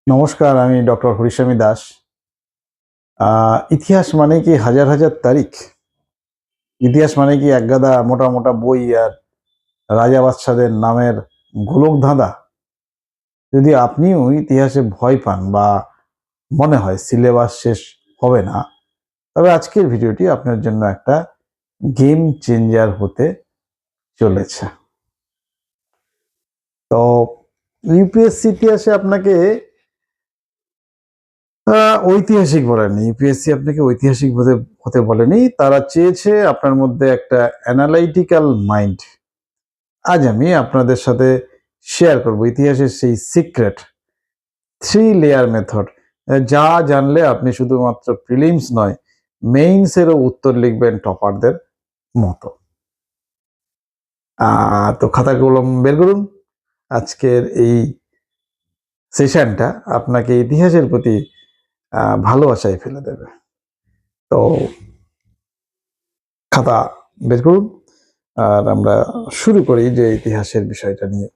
নমস্কার, আমি ডক্টর হরিস্বামী দাস। ইতিহাস মানে কি হাজার হাজার তারিখ? ইতিহাস মানে কি একগাদা মোটা মোটা বই আর রাজা বাদশাদের নামের গোলকধাঁধা? যদি আপনিও ইতিহাসে ভয় পান বা মনে হয় সিলেবাস শেষ হবে না, তবে আজকের ভিডিওটি আপনার জন্য একটা গেম চেঞ্জার হতে চলেছে। তো ইউপিএসসি ইতিহাসে আপনাকে ঐতিহাসিক বলেনি, ইউপিএসসি আপনাকে ঐতিহাসিক হতে হতে বলেনি। তারা চেয়েছে আপনার মধ্যে একটা অ্যানালাইটিক্যাল মাইন্ড। আজ আমি আপনাদের সাথে শেয়ার করব ইতিহাসের সেই সিক্রেট 3 লেয়ার মেথড, যা জানলে আপনি শুধুমাত্র প্রিলিমস নয়, মেইনসেরও উত্তর লিখবেন টপারদের মতো। তো খাতা কলম বের করুন। আজকের এই সেশনটা আপনাকে ইতিহাসের প্রতি ভালোবাসায় ফেলে দেবে। তো খাতা বের করুন আর আমরা শুরু করি যে ইতিহাসের বিষয়টা নিয়ে।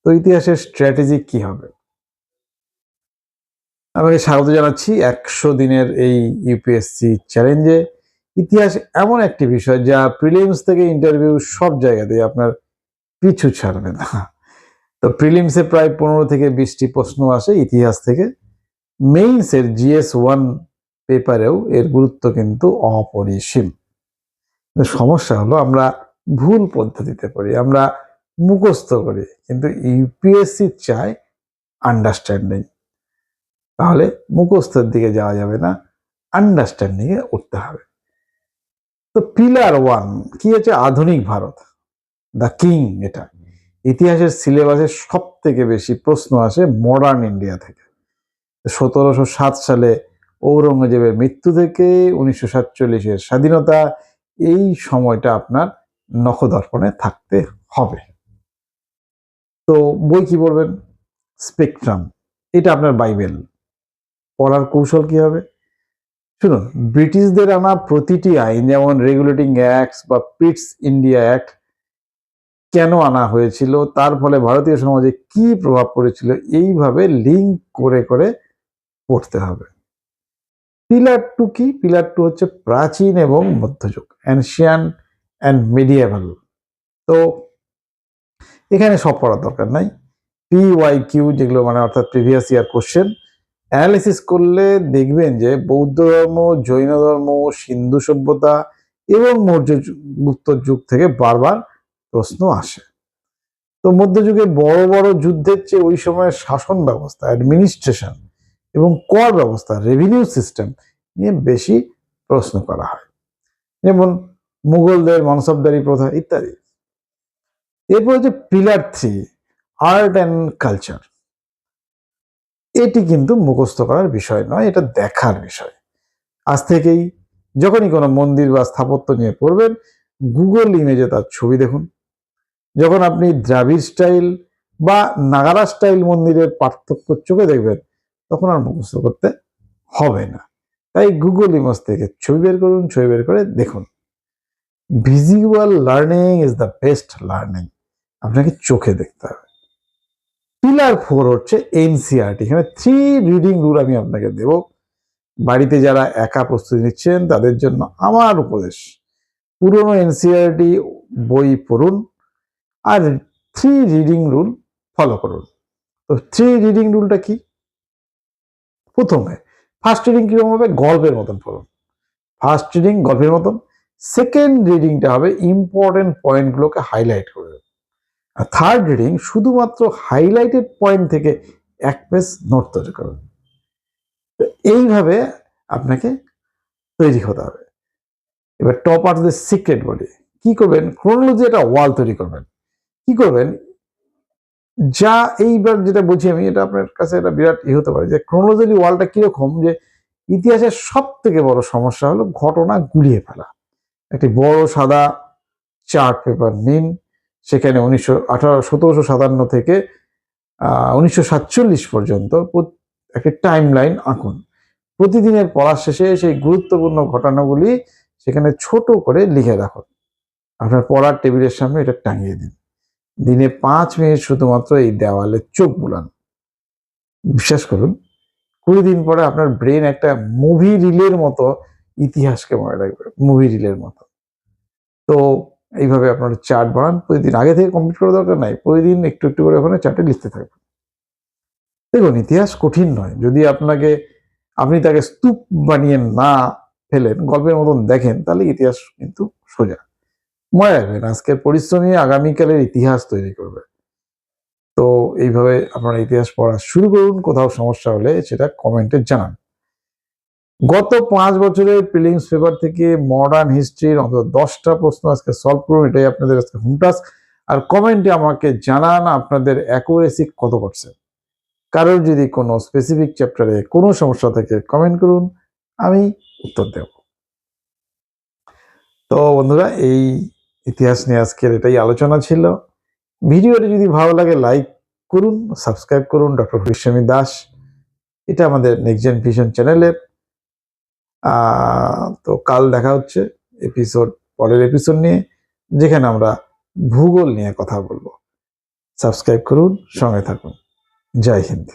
তো ইতিহাসের স্ট্র্যাটেজি কি হবে? আমাকে স্বাগত জানাচ্ছি 100 দিনের এই ইউপিএসসি চ্যালেঞ্জে। ইতিহাস এমন একটি বিষয় যা প্রিলিমস থেকে ইন্টারভিউ সব জায়গাতেই আপনার পিছু ছাড়বে না। তো প্রিলিমসে প্রায় 15 থেকে 20টি প্রশ্ন আসে ইতিহাস থেকে। মেইনসের GS1 পেপারেও এর গুরুত্ব কিন্তু অপরিসীম। সমস্যা হলো আমরা ভুল পদ্ধতিতে পড়ি, আমরা মুখস্থ করি, কিন্তু ইউপিএসসি চায় আন্ডারস্ট্যান্ডিং। তাহলে মুখস্থের দিকে যাওয়া যাবে না, আন্ডারস্ট্যান্ডিং এ উঠতে হবে। তো পিলার 1 কি হচ্ছে? আধুনিক ভারত, দ্য কিং। এটা ইতিহাসের সিলেবাসে সব থেকে বেশি প্রশ্ন আসে মডার্ন ইন্ডিয়া থেকে। 1707 সালে ঔরঙ্গজেবের মৃত্যু থেকে 1947-এর স্বাধীনতা, এই সময়টা আপনার নখদর্পণে থাকতে হবে। তো বই কি পড়বেন? স্পেকট্রাম, এটা আপনার বাইবেল। পড়ার কৌশল কি হবে? শুনুন, ব্রিটিশদের আনা প্রতিটি আইন, যেমন রেগুলেটিং অ্যাক্টস বা পিটস ইন্ডিয়া অ্যাক্ট, কেন আনা হয়েছিল, তার ফলে ভারতীয় সমাজে কি প্রভাব পড়েছিল, এইভাবে লিঙ্ক করে করে পড়তে হবে। পিলার 2 কি? পিলার 2 হচ্ছে প্রাচীন এবং মধ্যযুগ, অ্যানশিয়ান্ট অ্যান্ড মিডিয়েভাল। তো এখানে সব পড়ার দরকার নাই। PYQ, যেগুলো মানে অর্থাৎ প্রিভিয়াস ইয়ার কোশ্চেন, অ্যানালিসিস করলে দেখবেন যে বৌদ্ধ ধর্ম, জৈন ধর্ম, সিন্ধু সভ্যতা এবং মৌর্য গুপ্ত যুগ থেকে বারবার প্রশ্ন আসে। তো মধ্যযুগে বড় বড় যুদ্ধের চেয়ে ওই সময়ের শাসন ব্যবস্থা, অ্যাডমিনিস্ট্রেশন এবং কর ব্যবস্থা, রেভিনিউ সিস্টেম নিয়ে বেশি প্রশ্ন করা হয়, যেমন মুঘলদের মনসবদারি প্রথা ইত্যাদি। এরপর হচ্ছে পিলার 3, আর্ট অ্যান্ড কালচার। এটি কিন্তু মুখস্থ করার বিষয় নয়, এটা দেখার বিষয়। আজ থেকেই যখনই কোনো মন্দির বা স্থাপত্য নিয়ে পড়বেন, গুগল ইমেজে তার ছবি দেখুন। যখন আপনি দ্রাবিড় স্টাইল বা নাগারা স্টাইল মন্দিরের পার্থক্য চোখে দেখবেন, তখন আর মুখস্থ করতে হবে না। তাই গুগল ইমেজ থেকে ছবি বের করুন, ছবি বের করে দেখুন। Visual learning is the best learning. আপনাকে চোখে দেখতে হবে। পিলার 4 হচ্ছে এনসিআরটি। এখানে 3 রিডিং রুল আমি আপনাকে দেব। বাড়িতে যারা একা প্রস্তুতি নিচ্ছেন তাদের জন্য আমার উপদেশ, পুরনো এনসিআরটি বই পড়ুন আর 3 রিডিং রুল ফলো করুন। তো 3 রিডিং রুলটা কি? প্রথমে ফার্স্ট রিডিং কিরকম হবে? গল্পের মতন পড়ুন। ফার্স্ট রিডিং গল্পের মতন। সেকেন্ড রিডিংটা হবে ইম্পর্টেন্ট পয়েন্টগুলোকে হাইলাইট করে। আর থার্ড রিডিং শুধুমাত্র হাইলাইটেড পয়েন্ট থেকে 1 পেজ নোট তৈরি করুন। এইভাবে আপনাকে তৈরি হতে হবে। এবার top are the secret body কি করবেন? ক্রোনোলজি একটা ওয়াল তৈরি করবেন। কি করবেন? যা এইবার যেটা বলছি আমি, এটা আপনার কাছে একটা বিরাট হতে পারে যে ক্রোনোলজি ওয়ালটা কিরকম, যে ইতিহাসের সব থেকে বড় সমস্যা হলো ঘটনা গুলিয়ে ফেলা। একটি বড় সাদা চার্ট পেপার নিন, সেখানে 1757 থেকে 1947 পর্যন্ত একটি টাইম লাইন আঁকুন। প্রতিদিনের পড়ার শেষে সেই গুরুত্বপূর্ণ ঘটনাগুলি সেখানে ছোট করে লিখে রাখুন। আপনার পড়ার টেবিলের সামনে এটা টাঙিয়ে দিন। দিনে 5 মিনিট শুধুমাত্র এই দেওয়ালে চোখ বুলান। বিশ্বাস করুন, 20 দিন পরে আপনার ব্রেন একটা মুভি রিলের মতো ইতিহাসকে মনে রাখবে, মুভি রিলের মতো। তো এইভাবে আপনার চার্ট বানান প্রতিদিন। আগে থেকে কমপ্লিট করার দরকার নাই, প্রতিদিন একটু একটু করে ওখানে চার্টে লিখতে থাকবেন। দেখুন, ইতিহাস কঠিন নয়। যদি আপনি তাকে স্তূপ বানিয়ে না ফেলেন, গল্পের মতন দেখেন, তাহলে ইতিহাস কিন্তু সোজা। মনে রাখবেন, আজকের পরিশ্রমী আগামীকালের ইতিহাস তৈরি করবে। তো এইভাবে আপনারা ইতিহাস পড়া শুরু করুন। কোথাও সমস্যা হলে সেটা কমেন্টে জানান। গত 5 বছরের প্রিলিমস পেপার থেকে মডার্ন হিস্ট্রির অন্তত 10টা প্রশ্ন আজকে সলভ করুন। এটাই আপনাদের আজকে হোম টাস্ক। আর কমেন্টে আমাকে জানান আপনাদের অ্যাকুরেসি কত পারসেন্ট। কারোর যদি কোনো স্পেসিফিক চ্যাপ্টারে কোনো সমস্যা থাকে কমেন্ট করুন, আমি উত্তর দেব। তো বন্ধুরা, এই ইতিহাস নিয়ে আজকের এটাই আলোচনা ছিল। ভিডিওটি যদি ভালো লাগে লাইক করুন, সাবস্ক্রাইব করুন। ডক্টর হরিস্বামী দাস, এটা আমাদের নেক্সট জেন ভিশন চ্যানেলের। তো কাল দেখা হচ্ছে পরের এপিসোড নিয়ে, যেখানে আমরা ভূগোল নিয়ে কথা বলবো। সাবস্ক্রাইব করুন, সঙ্গে থাকুন। জয় হিন্দ।